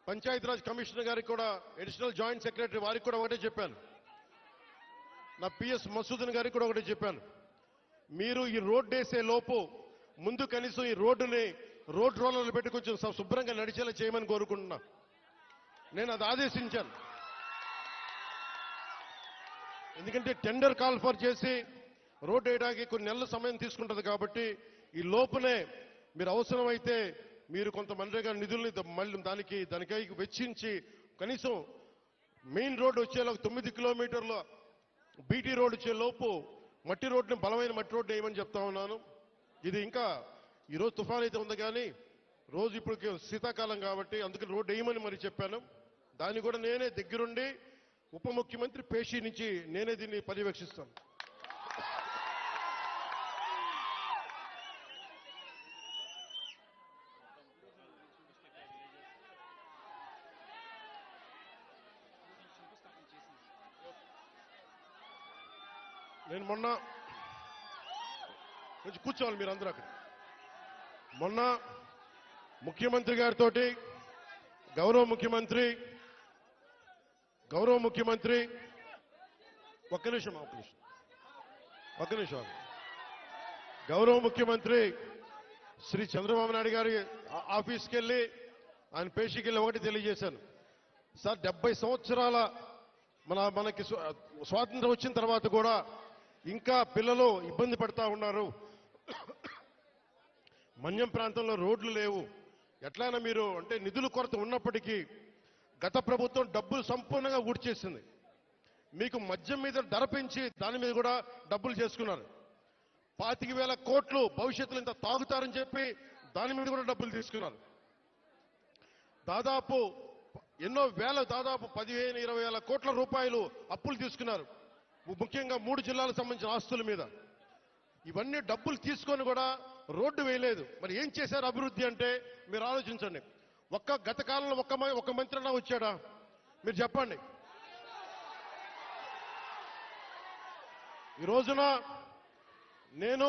Panchayati Raj commissioner గారికి కూడా, additional joint secretary వారికి కూడా ఒకటే చెప్పాను. నా పిఎస్ మసూదన్ గారికి కూడా ఒకటే చెప్పాను. మీరు ఈ రోడ్డు వేసే లోపు ముందు కనీసం ఈ రోడ్డుని రోడ్ రోలర్లు పెట్టి కొంచెం శుభ్రంగా నడిచేలా చేయమని కోరుకుంటున్నా. నేను అది ఆదేశించాను. ఎందుకంటే టెండర్ కాల్ ఫర్ చేసి రోడ్డు వేయడానికి కొన్ని నెలల సమయం తీసుకుంటుంది కాబట్టి ఈ లోపునే మీరు అవసరమైతే మీరు కొంత మనరేగా నిధుల్ని మళ్ళీ దానికై వెచ్చించి కనీసం మెయిన్ రోడ్డు వచ్చేలా 9 కిలోమీటర్ల బీటీ రోడ్ వచ్చే లోపు మట్టి రోడ్డుని బలమైన మట్టి రోడ్డు వేయమని చెప్తా ఉన్నాను. ఇది ఇంకా ఈరోజు తుఫాన్ అయితే ఉంది కానీ రోజు ఇప్పుడు శీతాకాలం కాబట్టి అందుకని రోడ్డు వేయమని మరి చెప్పాను. దాన్ని కూడా నేనే దగ్గరుండి ఉప ముఖ్యమంత్రి పేషి నుంచి నేనే దీన్ని పర్యవేక్షిస్తాను. నేను మొన్న కొంచెం కూర్చోవాలి మీరందరూ అక్కడ. మొన్న ముఖ్యమంత్రి గారితో గౌరవ ముఖ్యమంత్రి ఒక్క నిమిషం గౌరవ ముఖ్యమంత్రి శ్రీ చంద్రబాబు నాయుడు గారి ఆఫీస్కి వెళ్ళి ఆయన పేషీకి వెళ్ళి ఒకటి తెలియజేశాను. సార్ 70 సంవత్సరాల మనకి స్వాతంత్రం వచ్చిన తర్వాత కూడా ఇంకా పిల్లలు ఇబ్బంది పడతా ఉన్నారు. మన్యం ప్రాంతంలో రోడ్లు లేవు. ఎట్లయినా మీరు అంటే నిధుల కొరత ఉన్నప్పటికీ గత ప్రభుత్వం డబ్బులు సంపూర్ణంగా ఊడ్చేసింది. మీకు మద్యం మీద ధర పెంచి దాని మీద కూడా డబ్బులు చేసుకున్నారు. 25,000 కోట్లు భవిష్యత్తులో ఇంత తాగుతారని చెప్పి దాని మీద కూడా డబ్బులు తీసుకున్నారు. దాదాపు ఎన్నో వేల దాదాపు 15,000-20,000 కోట్ల రూపాయలు అప్పులు తీసుకున్నారు. ముఖ్యంగా 3 జిల్లాలకు సంబంధించిన ఆస్తుల మీద. ఇవన్నీ డబ్బులు తీసుకొని కూడా రోడ్డు వేయలేదు. మరి ఏం చేశారు అభివృద్ధి అంటే మీరు ఆలోచించండి. గత కాలంలో ఒక్క మంత్రి అన్నా వచ్చాడా? మీరు చెప్పండి. ఈ రోజున నేను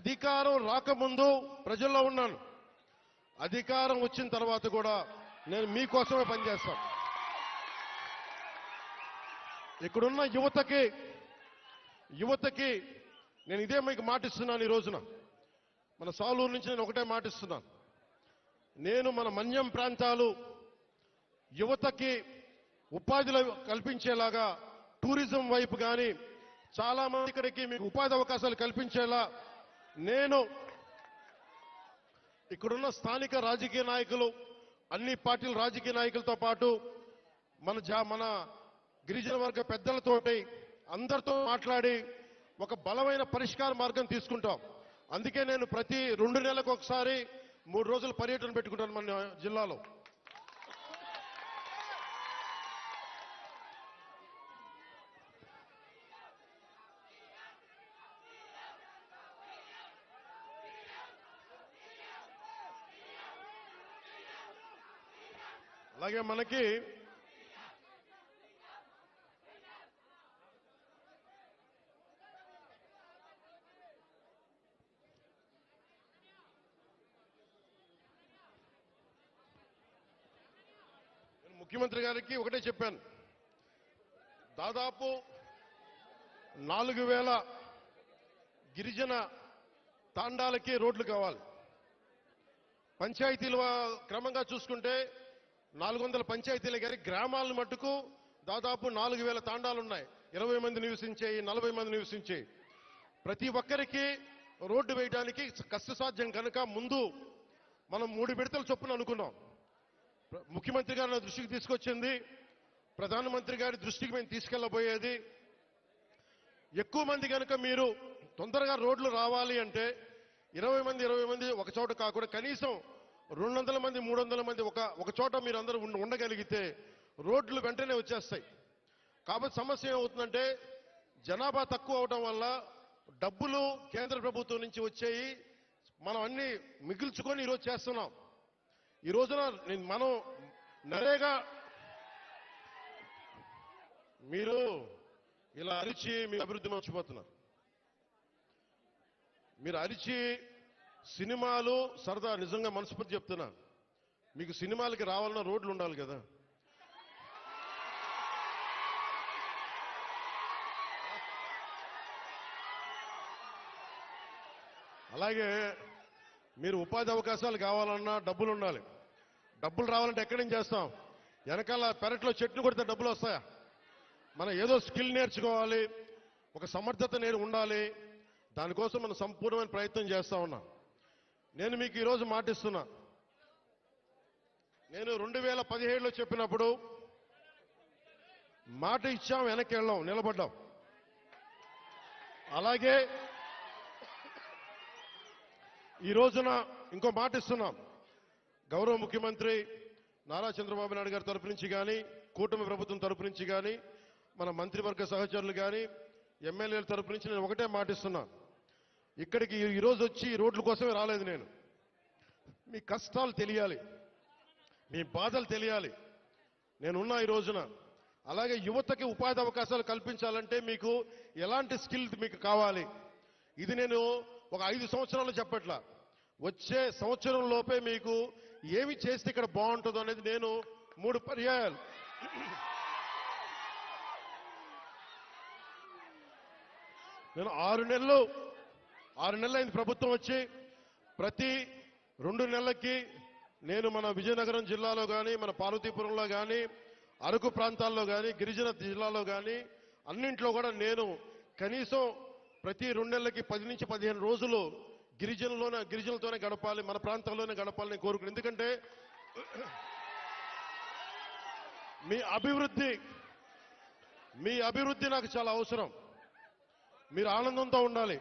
అధికారం రాకముందు ప్రజల్లో ఉన్నాను. అధికారం వచ్చిన తర్వాత కూడా నేను మీకోసమే పనిచేస్తాను. ఇక్కడున్న యువతకి నేను ఇదే మీకు మాటిస్తున్నాను. ఈ రోజున మన సాలూరు నుంచి నేను ఒకటే మాటిస్తున్నాను. నేను మన మన్యం ప్రాంతాలు యువతకి ఉపాధి కల్పించేలాగా టూరిజం వైపు కానీ చాలా మంది ఇక్కడికి మీకు ఉపాధి అవకాశాలు కల్పించేలా నేను ఇక్కడున్న స్థానిక రాజకీయ నాయకులు, అన్ని పార్టీల రాజకీయ నాయకులతో పాటు మన గిరిజన వర్గ పెద్దలతోటి అందరితో మాట్లాడి ఒక బలమైన పరిష్కార మార్గం తీసుకుంటాం. అందుకే నేను ప్రతి 2 నెలలకు ఒకసారి 3 రోజుల పర్యటన పెట్టుకుంటాను మన జిల్లాలో. అలాగే మనకి ముఖ్యమంత్రి గారికి ఒకటే చెప్పాను. దాదాపు 4,000 గిరిజన తాండాలకి రోడ్లు కావాలి. పంచాయతీలు క్రమంగా చూసుకుంటే 400 పంచాయతీలు గారి గ్రామాల మట్టుకు దాదాపు 4,000 తాండాలు ఉన్నాయి. 20 మంది నివసించేయి, 40 మంది నివసించేయి. ప్రతి ఒక్కరికి రోడ్డు వేయడానికి కష్టసాధ్యం కనుక ముందు మనం 3 విడతల చొప్పున అనుకున్నాం. ముఖ్యమంత్రి గారు నా దృష్టికి తీసుకొచ్చింది, ప్రధానమంత్రి గారి దృష్టికి మేము తీసుకెళ్లబోయేది, ఎక్కువ మంది కనుక మీరు తొందరగా రోడ్లు రావాలి అంటే 20 మంది ఒక చోట కాకుండా కనీసం 200 మంది 300 మంది ఒక చోట మీరు అందరూ ఉండగలిగితే రోడ్లు వెంటనే వచ్చేస్తాయి. కాబట్టి సమస్య ఏమవుతుందంటే జనాభా తక్కువ అవడం వల్ల డబ్బులు కేంద్ర ప్రభుత్వం నుంచి వచ్చేయి మనం అన్ని మిగిల్చుకొని ఈరోజు చేస్తున్నాం. ఈ రోజున మనం నరేగా మీరు ఇలా అరిచి మీ అభివృద్ధి మర్చిపోతున్నారు. మీరు అరిచి సినిమాలు సరదా నిజంగా మనస్ఫూర్తి చెప్తున్నా. మీకు సినిమాలకి రావాలన్న రోడ్లు ఉండాలి కదా. అలాగే మీరు ఉపాధి అవకాశాలు కావాలన్నా డబ్బులు ఉండాలి. డబ్బులు రావాలంటే ఎక్కడి నుంచి చేస్తాం? వెనకాల పెరట్లో చెట్లు కొడితే డబ్బులు వస్తాయా? మనం ఏదో స్కిల్ నేర్చుకోవాలి, ఒక సమర్థత ఉండాలి. దానికోసం మనం సంపూర్ణమైన ప్రయత్నం చేస్తా ఉన్నాం. నేను మీకు ఈరోజు మాటిస్తున్నా, నేను 2017లో చెప్పినప్పుడు మాట ఇచ్చాం, వెనక్కి వెళ్ళాం, నిలబడ్డాం. అలాగే ఈ రోజున ఇంకో మాట ఇస్తున్నాం. గౌరవ ముఖ్యమంత్రి నారా చంద్రబాబు నాయుడు గారి తరపు నుంచి కానీ, కూటమి ప్రభుత్వం తరపు నుంచి కానీ, మన మంత్రివర్గ సహచరులు కానీ, ఎమ్మెల్యేల తరపు నుంచి నేను ఒకటే మాట ఇస్తున్నా. ఇక్కడికి ఈరోజు వచ్చి ఈ రోడ్ల కోసమే రాలేదు నేను. మీ కష్టాలు తెలియాలి, మీ బాధలు తెలియాలి. నేనున్నా ఈ రోజున. అలాగే యువతకి ఉపాధి అవకాశాలు కల్పించాలంటే మీకు ఎలాంటి స్కిల్ మీకు కావాలి, ఇది నేను ఒక 5 సంవత్సరాలు చెప్పట్లా. వచ్చే సంవత్సరం లోపే మీకు ఏమి చేస్తే ఇక్కడ బాగుంటుందో అనేది నేను 3 పర్యాయాలు నేను 6 నెలలు అయింది ప్రభుత్వం వచ్చి. ప్రతి 2 నెలలకి నేను మన విజయనగరం జిల్లాలో కానీ, మన పార్వతీపురంలో కానీ, అరకు ప్రాంతాల్లో కానీ, గిరిజన జిల్లాలో కానీ అన్నింట్లో కూడా నేను కనీసం ప్రతి 2 నెలలకి 10 నుంచి 15 రోజులు గిరిజనులతోనే గడపాలి, మన ప్రాంతంలోనే గడపాలని కోరుకున్నాను. ఎందుకంటే మీ అభివృద్ధి నాకు చాలా అవసరం. మీరు ఆనందంతో ఉండాలి.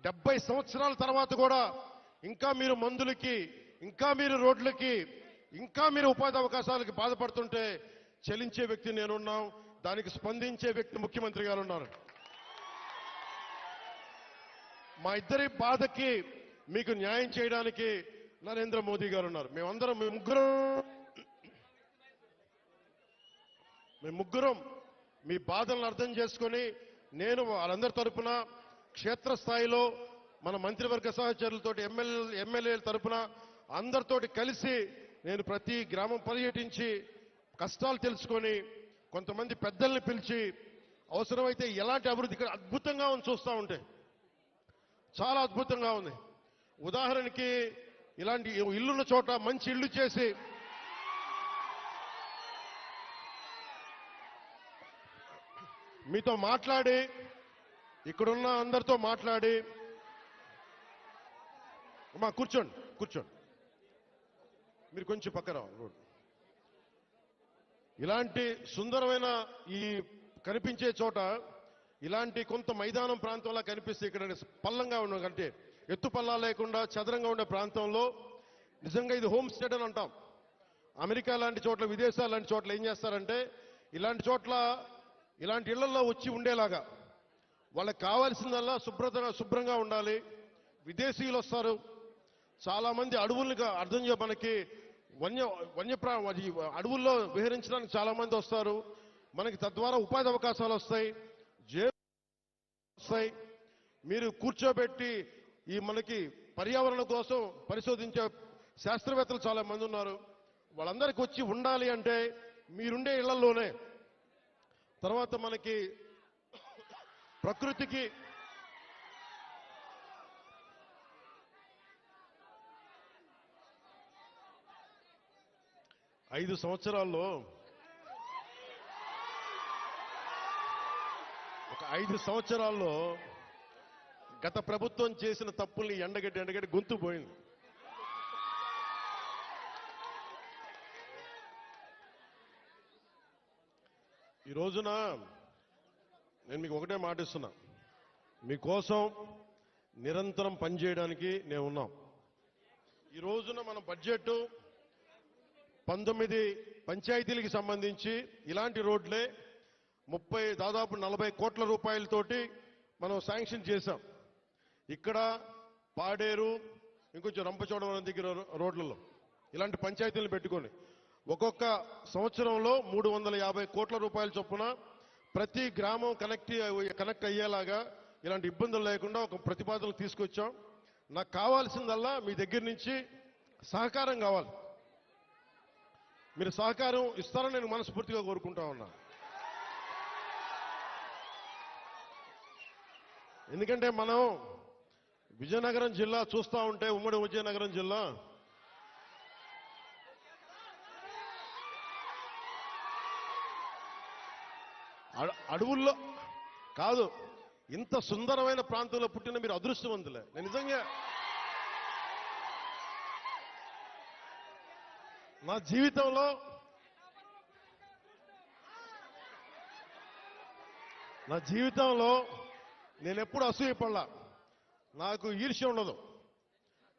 70 సంవత్సరాల తర్వాత కూడా ఇంకా మీరు మందులకి, ఇంకా మీరు రోడ్లకి, ఇంకా మీరు ఉపాధి అవకాశాలకి బాధపడుతుంటే చలించే వ్యక్తి నేనున్నాం, దానికి స్పందించే వ్యక్తి ముఖ్యమంత్రి గారు ఉన్నారు. మా ఇద్దరి బాధకి మీకు న్యాయం చేయడానికి నరేంద్ర మోదీ గారు ఉన్నారు. మేమందరం మీ ముగ్గురం మీ బాధలను అర్థం చేసుకొని, నేను వాళ్ళందరి తరపున క్షేత్రస్థాయిలో మన మంత్రివర్గ సహచరులతో, ఎమ్మెల్యేల తరపున అందరితోటి కలిసి నేను ప్రతి గ్రామం పర్యటించి కష్టాలు తెలుసుకొని, కొంతమంది పెద్దల్ని పిలిచి అవసరమైతే ఎలాంటి అభివృద్ధి ఇక్కడ అద్భుతంగా ఉంది, చూస్తూ ఉంటే చాలా అద్భుతంగా ఉంది. ఉదాహరణకి ఇలాంటి ఇల్లున్న చోట మంచి ఇల్లు చేసి, మీతో మాట్లాడి, ఇక్కడున్న అందరితో మాట్లాడి, అమ్మా కూర్చోండి, మీరు కొంచెం పక్కన రోడ్. ఇలాంటి సుందరమైన ఈ కనిపించే చోట, ఇలాంటి కొంత మైదానం ప్రాంతంలా కనిపిస్తే, ఇక్కడ పల్లంగా ఉన్న కంటే ఎత్తు పల్లా లేకుండా చదరంగా ఉండే ప్రాంతంలో నిజంగా ఇది హోమ్ స్టేట్ అని అంటాం. అమెరికా లాంటి చోట్ల, విదేశాలు లాంటి చోట్ల ఏం చేస్తారంటే, ఇలాంటి చోట్ల ఇలాంటి ఇళ్లలో వచ్చి ఉండేలాగా వాళ్ళకి కావాల్సిందల్లా శుభ్రంగా ఉండాలి. విదేశీయులు వస్తారు, చాలా మంది అడవుల్ని అర్థం మనకి అడవుల్లో విహరించడానికి చాలా మంది వస్తారు. మనకి తద్వారా ఉపాధి అవకాశాలు వస్తాయి, వస్తాయి. మీరు కూర్చోబెట్టి ఈ మనకి పర్యావరణం కోసం పరిశోధించే శాస్త్రవేత్తలు చాలా మంది ఉన్నారు. వాళ్ళందరికీ వచ్చి ఉండాలి అంటే మీరుండే ఇళ్లలోనే. తర్వాత మనకి ప్రకృతికి ఐదు సంవత్సరాల్లో ఒక 5 సంవత్సరాల్లో గత ప్రభుత్వం చేసిన తప్పుల్ని ఎండగట్టి గొంతు పోయింది. ఈ రోజున నేను మీకు ఒకటే మాట ఇస్తున్నా, మీకోసం నిరంతరం పనిచేయడానికి నేను ఉన్నాం. ఈ రోజున మన బడ్జెట్ 19 పంచాయతీలకు సంబంధించి ఇలాంటి రోడ్లే దాదాపు 40 కోట్ల రూపాయలతోటి మనం శాంక్షన్ చేశాం. ఇక్కడ పాడేరు, ఇంకొంచెం రంపచోడవరం దగ్గర రోడ్లలో ఇలాంటి పంచాయతీలను పెట్టుకొని ఒక్కొక్క సంవత్సరంలో 350 కోట్ల రూపాయల చొప్పున ప్రతి గ్రామం కనెక్ట్ అయ్యేలాగా, ఇలాంటి ఇబ్బందులు లేకుండా ఒక ప్రతిపాదనలు తీసుకొచ్చాం. నాకు కావాల్సిందల్లా మీ దగ్గర నుంచి సహకారం కావాలి. మీరు సహకారం ఇస్తారని నేను మనస్ఫూర్తిగా కోరుకుంటా ఉన్నా. ఎందుకంటే మనం విజయనగరం జిల్లా చూస్తా ఉంటే, ఉమ్మడి విజయనగరం జిల్లా అడవుల్లో కాదు, ఇంత సుందరమైన ప్రాంతంలో పుట్టిన మీరు అదృష్టవంతులే. నేను నిజంగా నా జీవితంలో నేను ఎప్పుడు అసూయపడలా. నాకు ఈర్ష్య ఉండదు.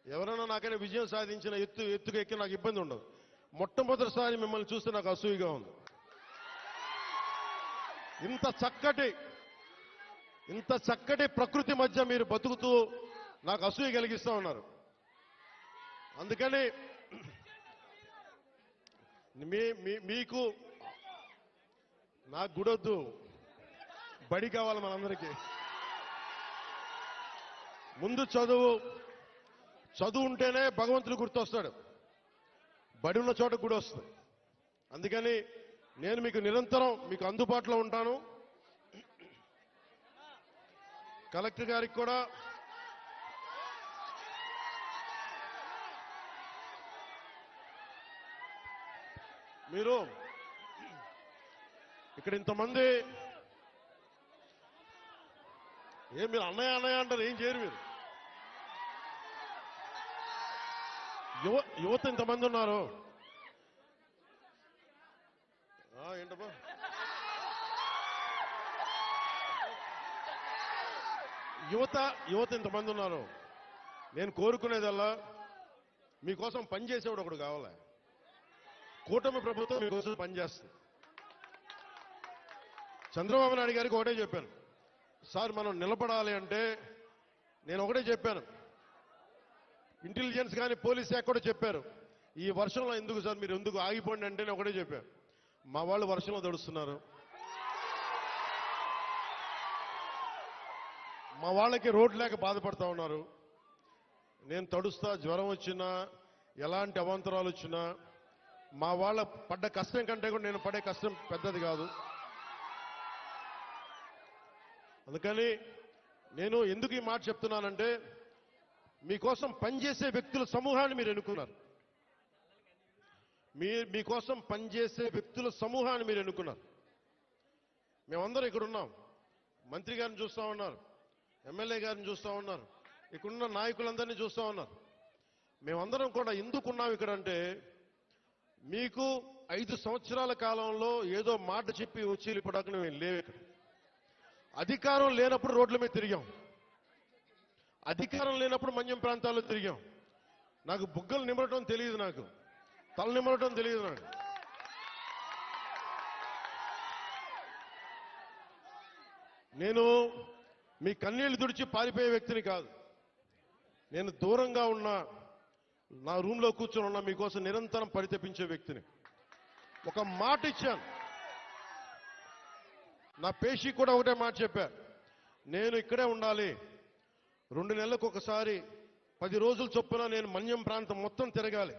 ఎవరైనా నాకైనా విజయం సాధించిన ఎత్తుకు ఎక్కి నాకు ఇబ్బంది ఉండదు. మొట్టమొదటిసారి మిమ్మల్ని చూస్తే నాకు అసూయగా ఉంది. ఇంత చక్కటి ప్రకృతి మధ్య మీరు బతుకుతూ నాకు అసూయ కలిగిస్తూ ఉన్నారు. అందుకని మీకు నాకు గుడొద్దు, బడి కావాలి మనందరికీ. ముందు చదువు ఉంటేనే భగవంతుడు గుర్తొస్తాడు, బడి ఉన్న చోట గుడి వస్తుంది. అందుకని నేను మీకు నిరంతరం మీకు అందుబాటులో ఉంటాను. కలెక్టర్ గారికి కూడా మీరు ఇక్కడ ఇంతమంది మీరు అన్నయ్య అంటారు, ఏం చేయరు మీరు. యువత ఇంతమంది ఉన్నారు. ఏంటమ్మా యువత ఇంతమంది ఉన్నారు. నేను కోరుకునేదల్లా మీకోసం పనిచేసేవాడు ఒకడు కావాలి. కూటమి ప్రభుత్వం మీకోసం పనిచేస్తుంది. చంద్రబాబు నాయుడు గారికి ఒకటే చెప్పాను, సార్ మనం నిలబడాలి అంటే నేను ఒకటే చెప్పాను. ఇంటెలిజెన్స్ కానీ పోలీస్ శాఖ కూడా చెప్పారు, ఈ వర్షంలో ఎందుకు సార్ మీరు ఎందుకు ఆగిపోండి అంటే నేను ఒకటే చెప్పాను, మా వాళ్ళు వర్షంలో తడుస్తున్నారు, మా వాళ్ళకి రోడ్ లేక బాధపడతా ఉన్నారు. నేను తడుస్తా, జ్వరం వచ్చినా ఎలాంటి అవాంతరాలు వచ్చినా మా వాళ్ళ పడ్డ కష్టం కంటే కూడా నేను పడే కష్టం పెద్దది కాదు. అందుకని నేను ఎందుకు ఈ మాట చెప్తున్నానంటే, మీకోసం పనిచేసే వ్యక్తుల సమూహాన్ని మీరు ఎన్నుకున్నారు. మీకోసం పనిచేసే వ్యక్తుల సమూహాన్ని మీరు ఎన్నుకున్నారు. మేమందరం ఇక్కడ ఉన్నాం. మంత్రి గారిని చూస్తా ఉన్నారు, ఎమ్మెల్యే గారిని చూస్తా ఉన్నారు, ఇక్కడున్న నాయకులందరినీ చూస్తా ఉన్నారు. మేమందరం కూడా ఎందుకున్నాం ఇక్కడంటే, మీకు 5 సంవత్సరాల కాలంలో ఏదో మాట చెప్పి వచ్చి వెళ్ళిపోవడానికి మేము లేవు. ఇక్కడ అధికారం లేనప్పుడు రోడ్ల మీద తిరిగాం, అధికారం లేనప్పుడు మన్యం ప్రాంతాల్లో తిరిగాం. నాకు బుగ్గలు నిమరటం తెలియదు, నాకు తల నిమరటం తెలియదు. నాకు నేను మీ కన్నీళ్లు తుడిచి పారిపోయే వ్యక్తిని కాదు. నేను దూరంగా ఉన్నా, నా రూమ్లో కూర్చొని ఉన్నా, మీకోసం నిరంతరం పరితపించే వ్యక్తిని. ఒక మాట ఇచ్చాను, నా పేషీ కూడా ఒకటే మాట చెప్పా, నేను ఇక్కడే ఉండాలి, 2 నెలలకు ఒకసారి 10 రోజుల చొప్పున నేను మన్యం ప్రాంతం మొత్తం తిరగాలి.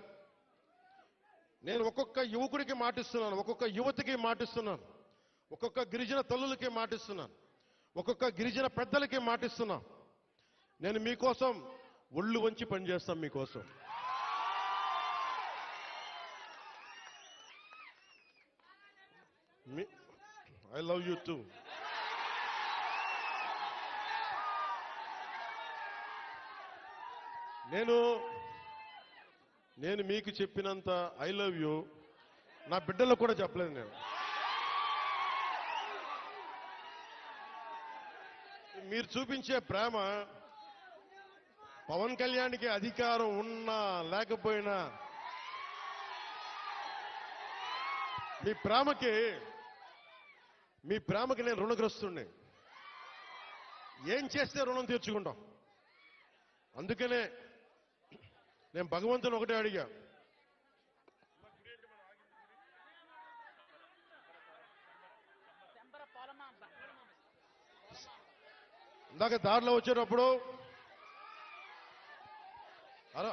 నేను ఒక్కొక్క యువకుడికి మాటిస్తున్నాను, ఒక్కొక్క యువతికి మాటిస్తున్నాను, ఒక్కొక్క గిరిజన తల్లులకి మాటిస్తున్నాను, ఒక్కొక్క గిరిజన పెద్దలకి మాటిస్తున్నాను. నేను మీకోసం ఒళ్ళు వంచి పనిచేస్తాం. మీకోసం ఐ లవ్ యూ టూ. నేను మీకు చెప్పినంత ఐ లవ్ యూ నా బిడ్డలకు కూడా చెప్పలేదు. నేను మీరు చూపించే ప్రేమ పవన్ కళ్యాణ్కి అధికారం ఉన్నా లేకపోయినా మీ ప్రేమకి నేను రుణగ్రస్తుడిని. ఏం చేస్తే రుణం తీర్చుకుంటాం. అందుకనే నేను భగవంతుని ఒకటే అడిగా, ఇందాక దారిలో వచ్చేటప్పుడు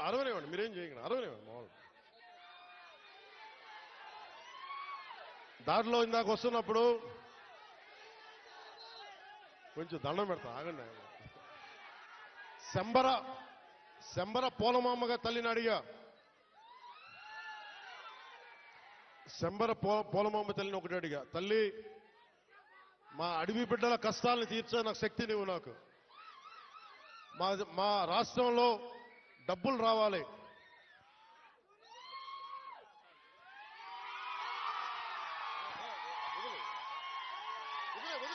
అరవనివ్వండి, మీరేం చేయకండి, అరవనివ్వండి. మామూలు దారిలో ఇందాక వస్తున్నప్పుడు కొంచెం దండం పెడతా ఆగండి. శంబర పోలమామగా తల్లిని అడిగా. శంబర పోలమామ తల్లిని ఒకటి అడిగా, తల్లి మా అడవి బిడ్డల కష్టాలను తీర్చే నాకు శక్తి నువ్వు నాకు. మా రాష్ట్రంలో డబ్బులు రావాలి,